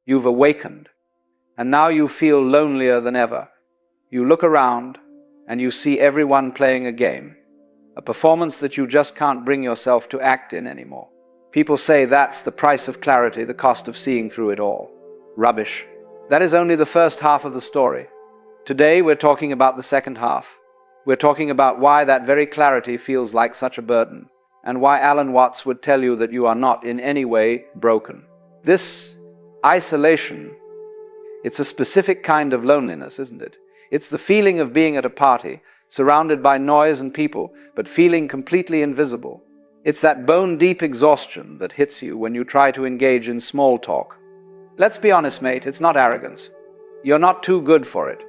You've awakened, and now you feel lonelier than ever. You look around, and you see everyone playing a game, a performance that you just can't bring yourself to act in anymore. People say that's the price of clarity, the cost of seeing through it all. Rubbish. That is only the first half of the story. Today we're talking about the second half. We're talking about why that very clarity feels like such a burden, and why Alan Watts would tell you that you are not in any way broken. This isolation, it's a specific kind of loneliness, isn't it? It's the feeling of being at a party, surrounded by noise and people, but feeling completely invisible. It's that bone-deep exhaustion that hits you when you try to engage in small talk. Let's be honest, mate, it's not arrogance. You're not too good for it.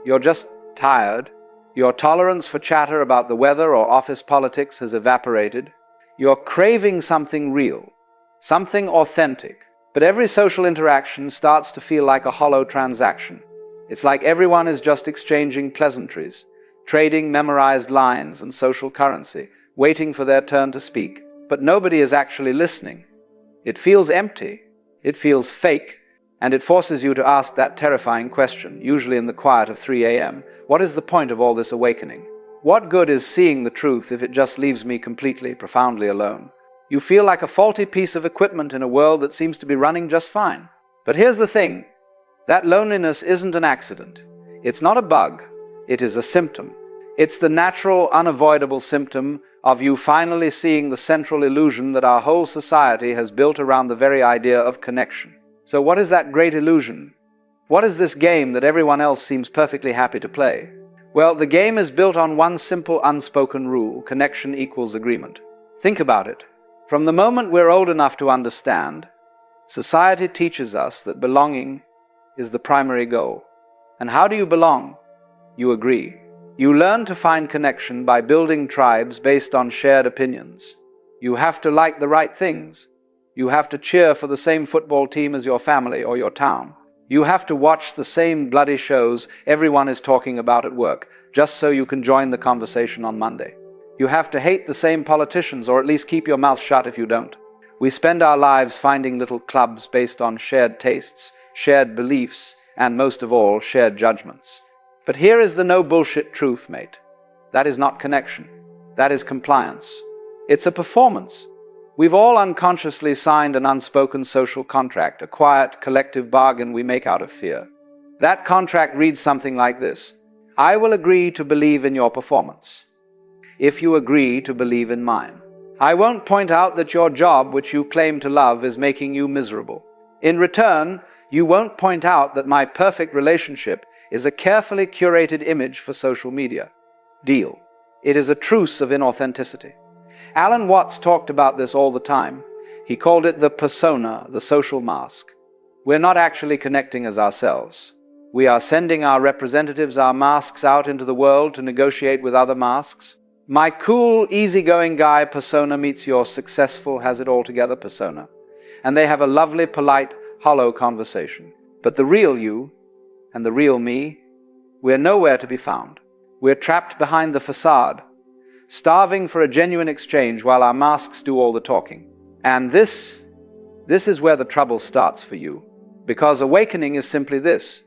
You're just tired. Your tolerance for chatter about the weather or office politics has evaporated. You're craving something real, something authentic. But every social interaction starts to feel like a hollow transaction. It's like everyone is just exchanging pleasantries, trading memorized lines and social currency, waiting for their turn to speak. But nobody is actually listening. It feels empty. It feels fake. And it forces you to ask that terrifying question, usually in the quiet of 3 a.m. What is the point of all this awakening? What good is seeing the truth if it just leaves me completely, profoundly alone? You feel like a faulty piece of equipment in a world that seems to be running just fine. But here's the thing. That loneliness isn't an accident. It's not a bug. It is a symptom. It's the natural, unavoidable symptom of you finally seeing the central illusion that our whole society has built around the very idea of connection. So what is that great illusion? What is this game that everyone else seems perfectly happy to play? Well, the game is built on one simple unspoken rule: connection equals agreement. Think about it. From the moment we're old enough to understand, society teaches us that belonging is the primary goal. And how do you belong? You agree. You learn to find connection by building tribes based on shared opinions. You have to like the right things. You have to cheer for the same football team as your family or your town. You have to watch the same bloody shows everyone is talking about at work, just so you can join the conversation on Monday. You have to hate the same politicians, or at least keep your mouth shut if you don't. We spend our lives finding little clubs based on shared tastes, shared beliefs, and most of all, shared judgments. But here is the no-bullshit truth, mate. That is not connection. That is compliance. It's a performance. We've all unconsciously signed an unspoken social contract, a quiet, collective bargain we make out of fear. That contract reads something like this: I will agree to believe in your performance, if you agree to believe in mine. I won't point out that your job, which you claim to love, is making you miserable. In return, you won't point out that my perfect relationship is a carefully curated image for social media. Deal. It is a truce of inauthenticity. Alan Watts talked about this all the time. He called it the persona, the social mask. We're not actually connecting as ourselves. We are sending our representatives, our masks, out into the world to negotiate with other masks. My cool, easygoing guy persona meets your successful, has-it-all-together persona. And they have a lovely, polite, hollow conversation. But the real you and the real me, we're nowhere to be found. We're trapped behind the facade, starving for a genuine exchange while our masks do all the talking. And this is where the trouble starts for you. Because awakening is simply this: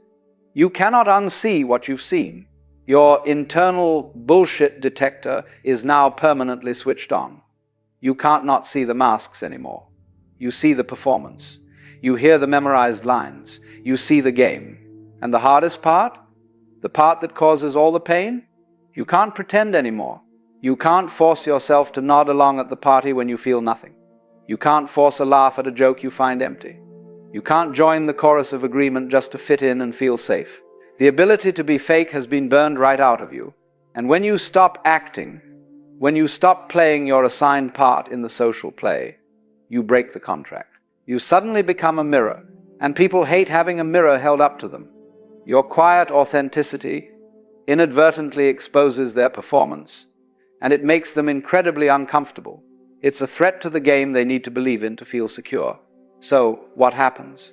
you cannot unsee what you've seen. Your internal bullshit detector is now permanently switched on. You can't not see the masks anymore. You see the performance. You hear the memorized lines. You see the game. And the hardest part? The part that causes all the pain? You can't pretend anymore. You can't force yourself to nod along at the party when you feel nothing. You can't force a laugh at a joke you find empty. You can't join the chorus of agreement just to fit in and feel safe. The ability to be fake has been burned right out of you. And when you stop acting, when you stop playing your assigned part in the social play, you break the contract. You suddenly become a mirror, and people hate having a mirror held up to them. Your quiet authenticity inadvertently exposes their performance, and it makes them incredibly uncomfortable. It's a threat to the game they need to believe in to feel secure. So, what happens?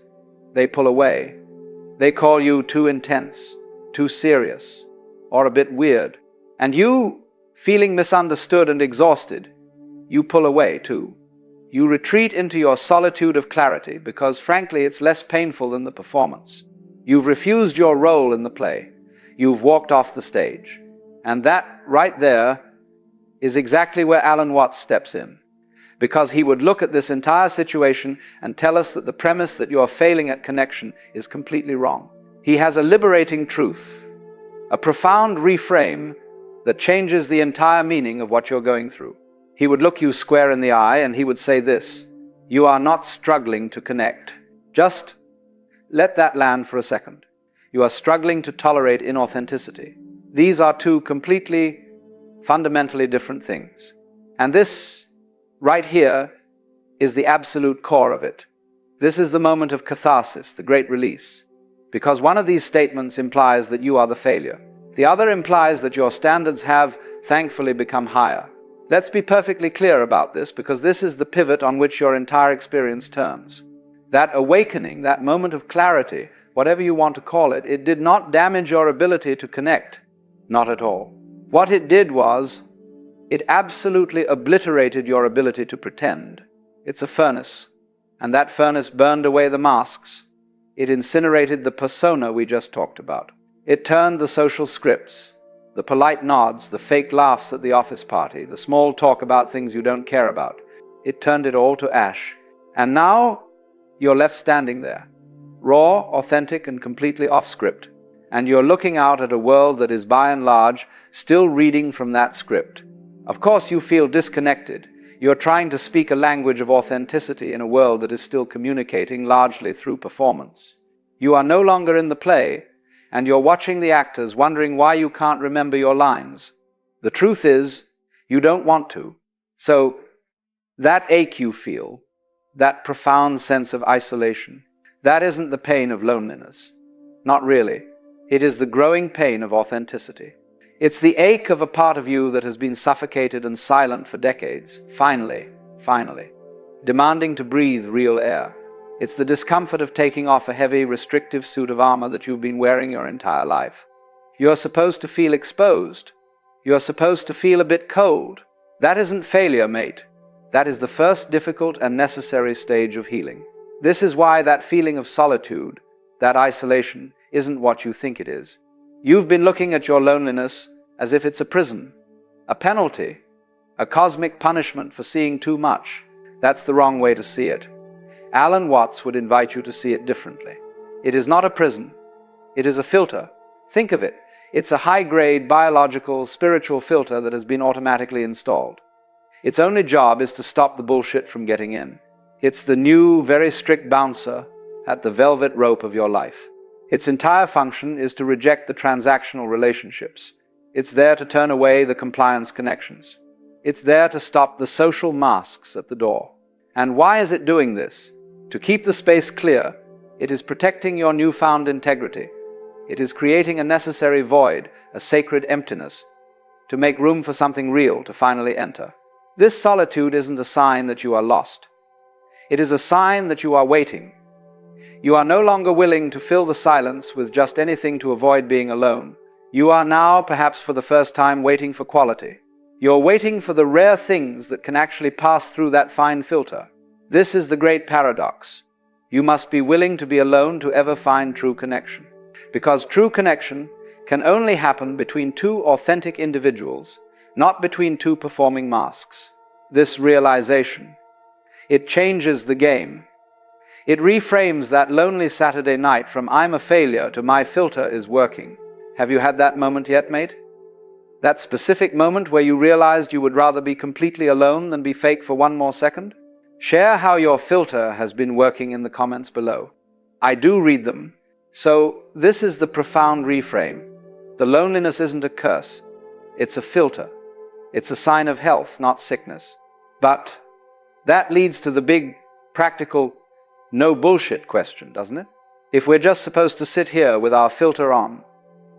They pull away. They call you too intense, too serious, or a bit weird. And you, feeling misunderstood and exhausted, you pull away too. You retreat into your solitude of clarity because, frankly, it's less painful than the performance. You've refused your role in the play. You've walked off the stage. And that right there is exactly where Alan Watts steps in, because he would look at this entire situation and tell us that the premise that you are failing at connection is completely wrong. He has a liberating truth, a profound reframe that changes the entire meaning of what you're going through. He would look you square in the eye and he would say this: you are not struggling to connect. Just let that land for a second. You are struggling to tolerate inauthenticity. These are two completely, fundamentally different things. And this, right here, is the absolute core of it. This is the moment of catharsis, the great release. Because one of these statements implies that you are the failure. The other implies that your standards have, thankfully, become higher. Let's be perfectly clear about this, because this is the pivot on which your entire experience turns. That awakening, that moment of clarity, whatever you want to call it, it did not damage your ability to connect. Not at all. What it did was, it absolutely obliterated your ability to pretend. It's a furnace, and that furnace burned away the masks. It incinerated the persona we just talked about. It turned the social scripts, the polite nods, the fake laughs at the office party, the small talk about things you don't care about. It turned it all to ash. And now, you're left standing there, raw, authentic, and completely off script. And you're looking out at a world that is by and large still reading from that script. Of course you feel disconnected. You're trying to speak a language of authenticity in a world that is still communicating largely through performance. You are no longer in the play, and you're watching the actors wondering why you can't remember your lines. The truth is, you don't want to. So, that ache you feel, that profound sense of isolation, that isn't the pain of loneliness. Not really. It is the growing pain of authenticity. It's the ache of a part of you that has been suffocated and silent for decades, finally, demanding to breathe real air. It's the discomfort of taking off a heavy, restrictive suit of armor that you've been wearing your entire life. You're supposed to feel exposed. You're supposed to feel a bit cold. That isn't failure, mate. That is the first difficult and necessary stage of healing. This is why that feeling of solitude, that isolation, isn't what you think it is. You've been looking at your loneliness as if it's a prison, a penalty, a cosmic punishment for seeing too much. That's the wrong way to see it. Alan Watts would invite you to see it differently. It is not a prison. It is a filter. Think of it. It's a high-grade, biological, spiritual filter that has been automatically installed. Its only job is to stop the bullshit from getting in. It's the new, very strict bouncer at the velvet rope of your life. Its entire function is to reject the transactional relationships. It's there to turn away the compliance connections. It's there to stop the social masks at the door. And why is it doing this? To keep the space clear. It is protecting your newfound integrity. It is creating a necessary void, a sacred emptiness, to make room for something real to finally enter. This solitude isn't a sign that you are lost. It is a sign that you are waiting. You are no longer willing to fill the silence with just anything to avoid being alone. You are now, perhaps for the first time, waiting for quality. You're waiting for the rare things that can actually pass through that fine filter. This is the great paradox. You must be willing to be alone to ever find true connection. Because true connection can only happen between two authentic individuals, not between two performing masks. This realization, it changes the game. It reframes that lonely Saturday night from "I'm a failure" to "my filter is working." Have you had that moment yet, mate? That specific moment where you realized you would rather be completely alone than be fake for one more second? Share how your filter has been working in the comments below. I do read them. So this is the profound reframe. The loneliness isn't a curse. It's a filter. It's a sign of health, not sickness. But that leads to the big, practical, no bullshit question, doesn't it? If we're just supposed to sit here with our filter on,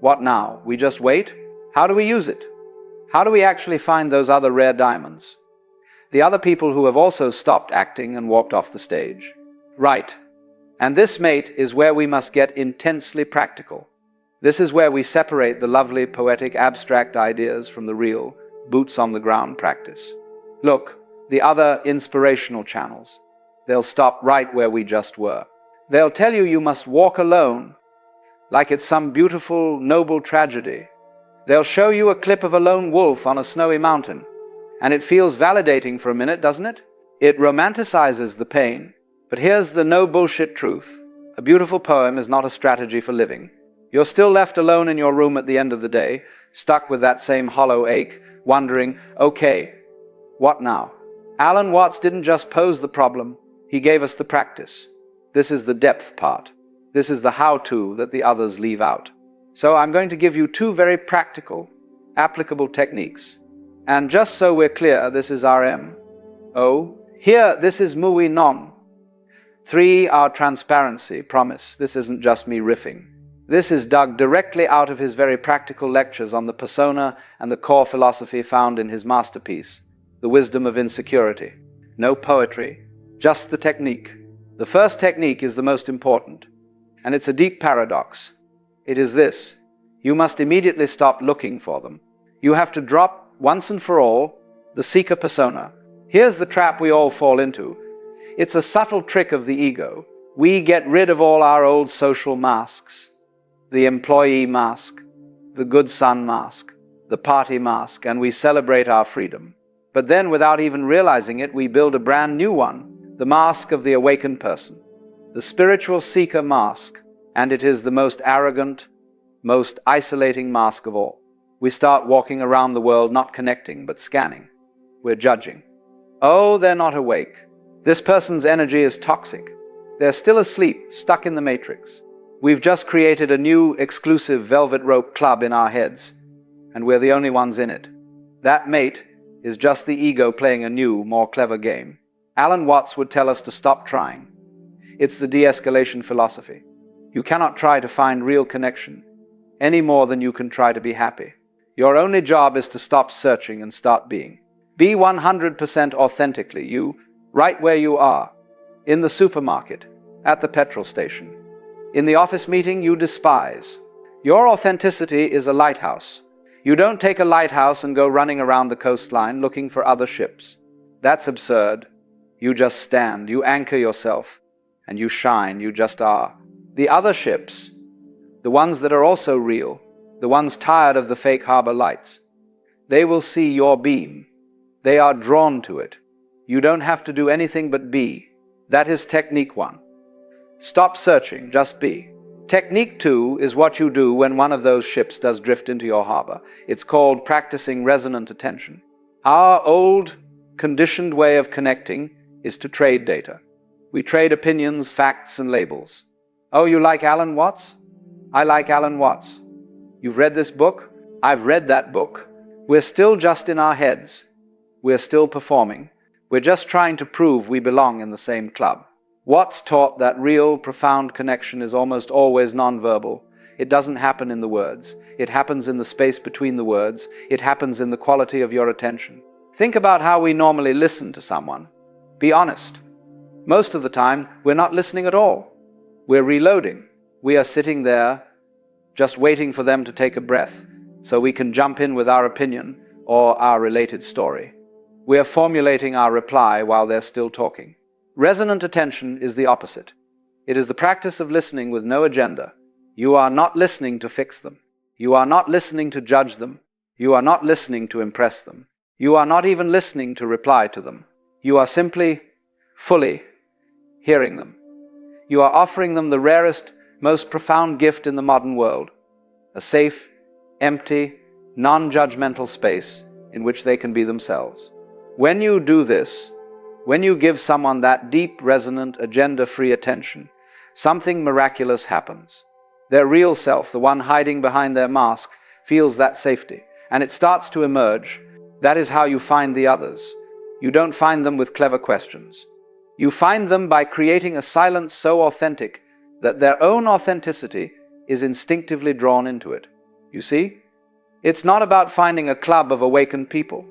what now? We just wait? How do we use it? How do we actually find those other rare diamonds? The other people who have also stopped acting and walked off the stage. Right. And this, mate, is where we must get intensely practical. This is where we separate the lovely, poetic, abstract ideas from the real, boots-on-the-ground practice. Look, the other inspirational channels. They'll stop right where we just were. They'll tell you you must walk alone, like it's some beautiful, noble tragedy. They'll show you a clip of a lone wolf on a snowy mountain, and it feels validating for a minute, doesn't it? It romanticizes the pain. But here's the no-bullshit truth. A beautiful poem is not a strategy for living. You're still left alone in your room at the end of the day, stuck with that same hollow ache, wondering, okay, what now? Alan Watts didn't just pose the problem, he gave us the practice. This is the depth part. This is the how-to that the others leave out. So I'm going to give you 2 very practical, applicable techniques. And just so we're clear, this is RM. O. Here, this is MUI non. 3, our transparency, promise. This isn't just me riffing. This is dug directly out of his very practical lectures on the persona and the core philosophy found in his masterpiece, The Wisdom of Insecurity. No poetry, just the technique. The first technique is the most important, and it's a deep paradox. It is this: you must immediately stop looking for them. You have to drop, once and for all, the seeker persona. Here's the trap we all fall into. It's a subtle trick of the ego. We get rid of all our old social masks. The employee mask, the good son mask, the party mask, and we celebrate our freedom. But then, without even realizing it, we build a brand new one, the mask of the awakened person, the spiritual seeker mask, and it is the most arrogant, most isolating mask of all. We start walking around the world not connecting, but scanning. We're judging. Oh, they're not awake. This person's energy is toxic. They're still asleep, stuck in the matrix. We've just created a new, exclusive velvet rope club in our heads, and we're the only ones in it. That mate is just the ego playing a new, more clever game. Alan Watts would tell us to stop trying. It's the de-escalation philosophy. You cannot try to find real connection, any more than you can try to be happy. Your only job is to stop searching and start being. Be 100% authentically you, right where you are. In the supermarket, at the petrol station, in the office meeting you despise. Your authenticity is a lighthouse. You don't take a lighthouse and go running around the coastline looking for other ships. That's absurd. You just stand, you anchor yourself, and you shine, you just are. The other ships, the ones that are also real, the ones tired of the fake harbor lights, they will see your beam. They are drawn to it. You don't have to do anything but be. That is technique 1. Stop searching, just be. Technique 2 is what you do when one of those ships does drift into your harbor. It's called practicing resonant attention. Our old, conditioned way of connecting is to trade data. We trade opinions, facts, and labels. Oh, you like Alan Watts? I like Alan Watts. You've read this book? I've read that book. We're still just in our heads. We're still performing. We're just trying to prove we belong in the same club. Watts taught that real, profound connection is almost always nonverbal. It doesn't happen in the words. It happens in the space between the words. It happens in the quality of your attention. Think about how we normally listen to someone. Be honest. Most of the time, we're not listening at all. We're reloading. We are sitting there, just waiting for them to take a breath, so we can jump in with our opinion or our related story. We are formulating our reply while they're still talking. Resonant attention is the opposite. It is the practice of listening with no agenda. You are not listening to fix them. You are not listening to judge them. You are not listening to impress them. You are not even listening to reply to them. You are simply, fully hearing them. You are offering them the rarest, most profound gift in the modern world, a safe, empty, non-judgmental space in which they can be themselves. When you do this, when you give someone that deep, resonant, agenda-free attention, something miraculous happens. Their real self, the one hiding behind their mask, feels that safety, and it starts to emerge. That is how you find the others. You don't find them with clever questions. You find them by creating a silence so authentic that their own authenticity is instinctively drawn into it. You see? It's not about finding a club of awakened people.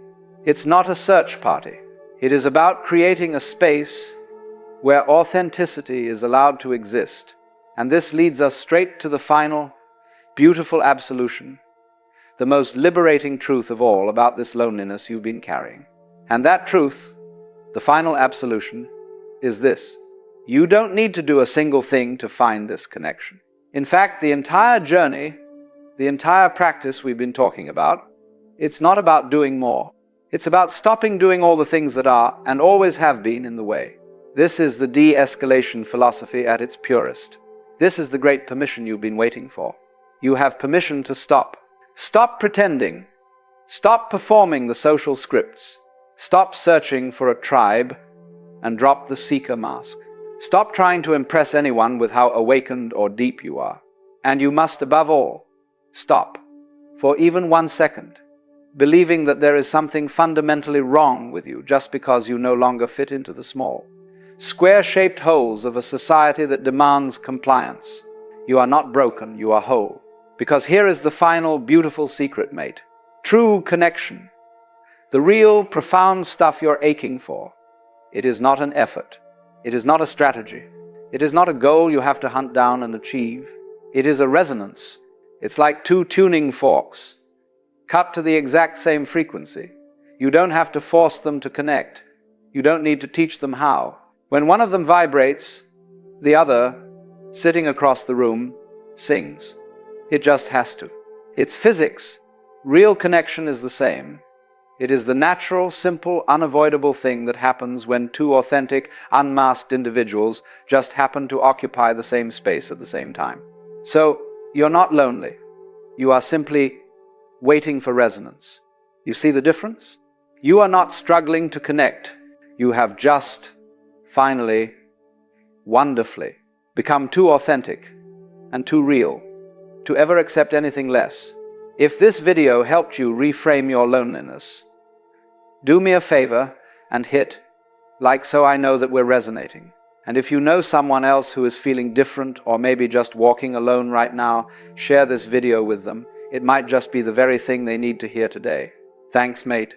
It's not a search party. It is about creating a space where authenticity is allowed to exist. And this leads us straight to the final, beautiful absolution, the most liberating truth of all about this loneliness you've been carrying. And that truth, The final absolution is this. You don't need to do a single thing to find this connection. In fact, the entire journey, the entire practice we've been talking about, it's not about doing more. It's about stopping doing all the things that are and always have been in the way. This is the de-escalation philosophy at its purest. This is the great permission you've been waiting for. You have permission to stop. Stop pretending. Stop performing the social scripts. Stop searching for a tribe and drop the seeker mask. Stop trying to impress anyone with how awakened or deep you are. And you must, above all, stop for even 1 second, believing that there is something fundamentally wrong with you just because you no longer fit into the small, square-shaped holes of a society that demands compliance. You are not broken, you are whole. Because here is the final beautiful secret, mate. True connection. The real, profound stuff you're aching for. It is not an effort. It is not a strategy. It is not a goal you have to hunt down and achieve. It is a resonance. It's like 2 tuning forks, cut to the exact same frequency. You don't have to force them to connect. You don't need to teach them how. When one of them vibrates, the other, sitting across the room, sings. It just has to. It's physics. Real connection is the same. It is the natural, simple, unavoidable thing that happens when 2 authentic, unmasked individuals just happen to occupy the same space at the same time. So, you're not lonely. You are simply waiting for resonance. You see the difference? You are not struggling to connect. You have just, finally, wonderfully, become too authentic and too real to ever accept anything less. If this video helped you reframe your loneliness, do me a favor and hit like so I know that we're resonating. And if you know someone else who is feeling different or maybe just walking alone right now, share this video with them. It might just be the very thing they need to hear today. Thanks, mate.